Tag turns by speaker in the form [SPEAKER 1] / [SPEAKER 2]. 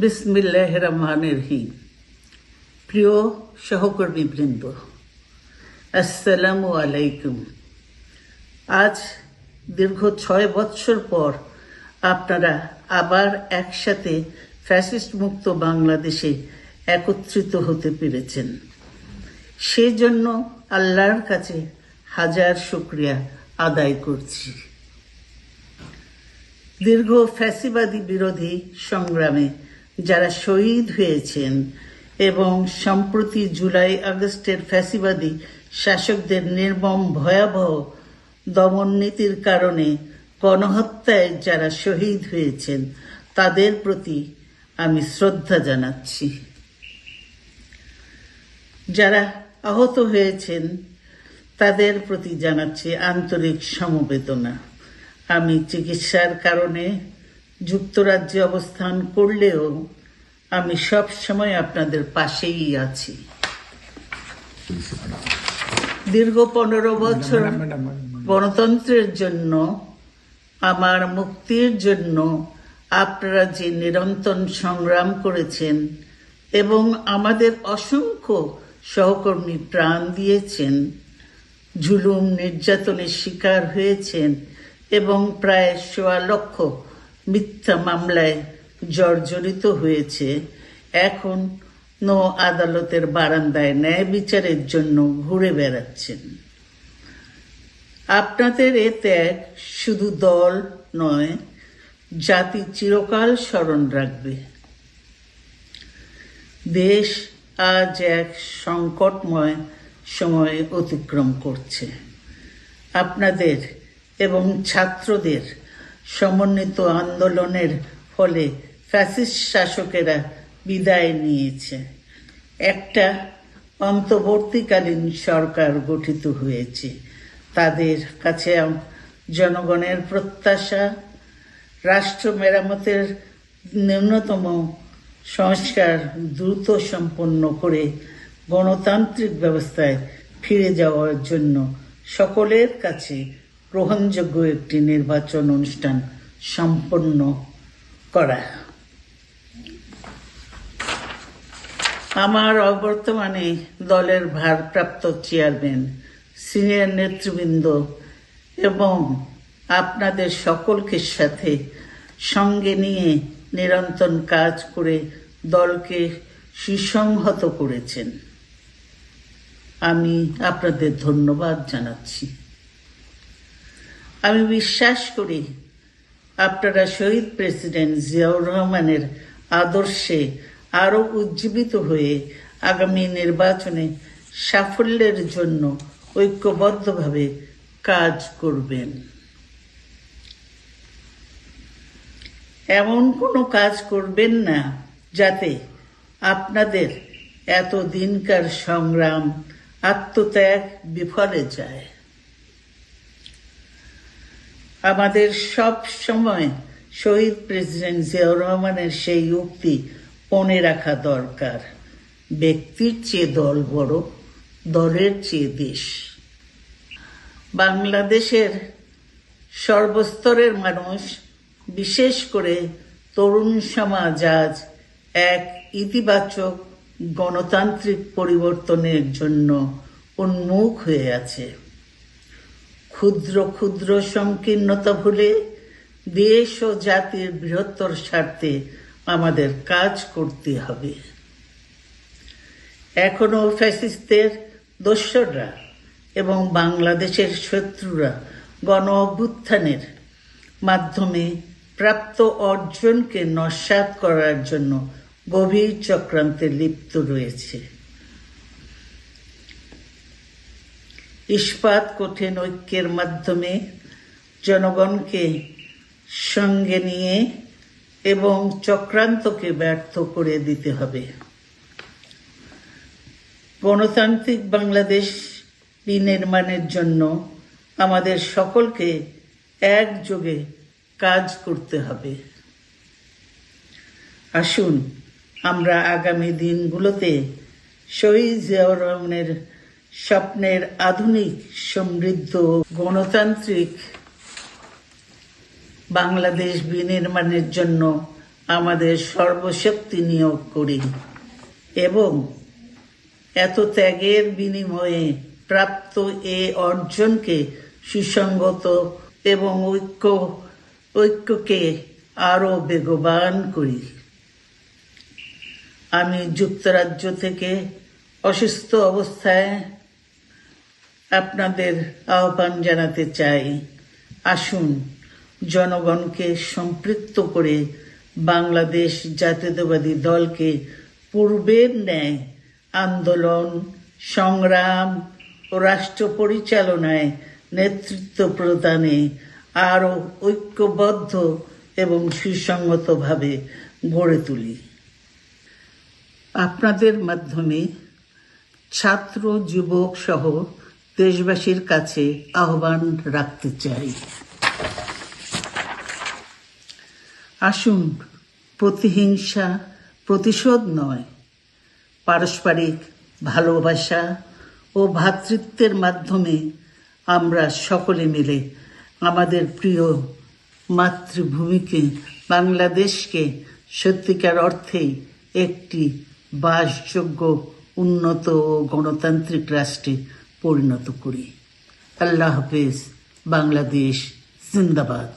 [SPEAKER 1] বিসমিল্লাহির রহমানির রহিম। প্রিয় সহকর্মীবৃন্দ, আসসালামু আলাইকুম। আজ দীর্ঘ 6 বৎসর পর আপনারা আবার একসাথে ফ্যাসিস্ট মুক্ত বাংলাদেশে একত্রিত হতে পেরেছেন। সেজন্য আল্লাহর কাছে হাজার শুকরিয়া আদায় করছি। দীর্ঘ ফ্যাসিবাদী বিরোধী সংগ্রামে যারা শহীদ হয়েছেন এবং সম্প্রতি জুলাই আগস্টের ফ্যাসিবাদী শাসকদের নির্মম ভয়াবহ দমন নীতির কারণে গণহত্যায় যারা শহীদ হয়েছেন তাদের প্রতি আমি শ্রদ্ধা জানাচ্ছি। যারা আহত হয়েছেন তাদের প্রতি জানাচ্ছি আন্তরিক সমবেদনা। আমি চিকিৎসার কারণে যুক্তরাজ্যে অবস্থান করলেও আমি সব সময় আপনাদের পাশেই আছি। দীর্ঘ 15 বছর গণতন্ত্রের জন্য, আমার মুক্তির জন্য আপনারা যে নিরন্তর সংগ্রাম করেছেন এবং আমাদের অসংখ্য সহকর্মী প্রাণ দিয়েছেন, জুলুম নির্যাতনের শিকার হয়েছেন এবং প্রায় 1.25 লক্ষ মিথ্যা মামলায় জর্জরিত হয়েছে, এখন আদালতের বারান্দায় ন্যায় বিচারের জন্য ঘুরে বেড়াচ্ছেন। আপনাদের এ ত্যাগ শুধু দল নয়, জাতি চিরকাল স্মরণ রাখবে। দেশ আজ এক সংকটময় সময় অতিক্রম করছে। আপনাদের এবং ছাত্রদের সমন্বিত আন্দোলনের ফলে ফ্যাসিস্ট শাসকেরা বিদায় নিয়েছে। একটা অন্তর্বর্তীকালীন সরকার গঠিত হয়েছে। তাদের কাছে জনগণের প্রত্যাশা রাষ্ট্র মেরামতের ন্যূনতম সংস্কার দ্রুত সম্পন্ন করে গণতান্ত্রিক ব্যবস্থায় ফিরে যাওয়ার জন্য সকলের কাছে গ্রহণযোগ্য একটি নির্বাচন অনুষ্ঠান সম্পন্ন করা। আমার অবর্তমানে দলের ভারপ্রাপ্ত চেয়ারম্যান, সিনিয়র নেতৃবৃন্দ এবং আপনাদের সকলকে সাথে সঙ্গে নিয়ে নিরন্তর কাজ করে দলকে সুসংহত করেছেন। আমি আপনাদের ধন্যবাদ জানাচ্ছি। আমি বিশ্বাস করি আপনারা শহীদ প্রেসিডেন্ট জিয়াউর রহমানের আদর্শে আরো উজ্জীবিত হয়ে আগামী নির্বাচনে সাফল্যের জন্য ঐক্যবদ্ধভাবে কাজ করবেন। এমন কোনো কাজ করবেন না যাতে আপনাদের এত দিনকার সংগ্রাম, আত্মত্যাগ বিফলে যায়। আমাদের সব সময় শহীদ প্রেসিডেন্ট জিয়াউর রহমানের সেই উক্তি মনে রাখা দরকার, ব্যক্তির চেয়ে দল বড়, দলের চেয়ে দেশ। বাংলাদেশের সর্বস্তরের মানুষ, বিশেষ করে তরুণ সমাজ আজ এক ইতিবাচক গণতান্ত্রিক পরিবর্তনের জন্য উন্মুখ হয়ে আছে। ক্ষুদ্র ক্ষুদ্র সংকীর্ণতা ভুলে দেশ ও জাতির বৃহত্তর স্বার্থে আমাদের কাজ করতে হবে। এখনো ফ্যাসিস্টদের দোসররা এবং বাংলাদেশের শত্রুরা গণ অভ্যুত্থানের মাধ্যমে প্রাপ্ত অর্জনকে নস্যাৎ করার জন্য গভীর চক্রান্তে লিপ্ত রয়েছে। ইস্পাত কঠিন ঐক্যের মাধ্যমে জনগণকে সঙ্গে নিয়ে এবং চক্রান্তকে ব্যর্থ করে দিতে হবে। গণতান্ত্রিক বাংলাদেশ বিনির্মাণের জন্য আমাদের সকলকে একযোগে কাজ করতে হবে। আসুন আমরা আগামী দিনগুলোতে শহীদ জিয়াউর রহমানের স্বপ্নের আধুনিক, সমৃদ্ধ, গণতান্ত্রিক বাংলাদেশ বিনির্মাণের জন্য আমাদের সর্বশক্তি নিয়োগ করি এবং এত ত্যাগের বিনিময়ে প্রাপ্ত এ অর্জনকে সুসংগত এবং ঐক্যকে আরো বেগবান করি। আমি যুক্তরাজ্য থেকে অসুস্থ অবস্থায় আপনাদের আহ্বান জানাতে চাই, আসুন জনগণকে সম্পৃক্ত করে বাংলাদেশ জাতীয়তাবাদী দলকে পূর্বের ন্যায় আন্দোলন, সংগ্রাম ও রাষ্ট্র পরিচালনায় নেতৃত্ব প্রদানে আরও ঐক্যবদ্ধ এবং সুসংগতভাবে গড়ে তুলি। আপনাদের মাধ্যমে ছাত্র, যুবক সহ দেশবাসীর কাছে আহ্বান রাখতে চাই, আসুন প্রতিহিংসা, প্রতিশোধ নয়, পারস্পরিক ভালোবাসা ও ভ্রাতৃত্বের মাধ্যমে আমরা সকলে মিলে আমাদের প্রিয় মাতৃভূমিকে, বাংলাদেশকে সত্যিকার অর্থেই একটি বাসযোগ্য, উন্নত ও গণতান্ত্রিক রাষ্ট্রে পরিণত করি। আল্লাহ হাফেজ। বাংলাদেশ জিন্দাবাদ।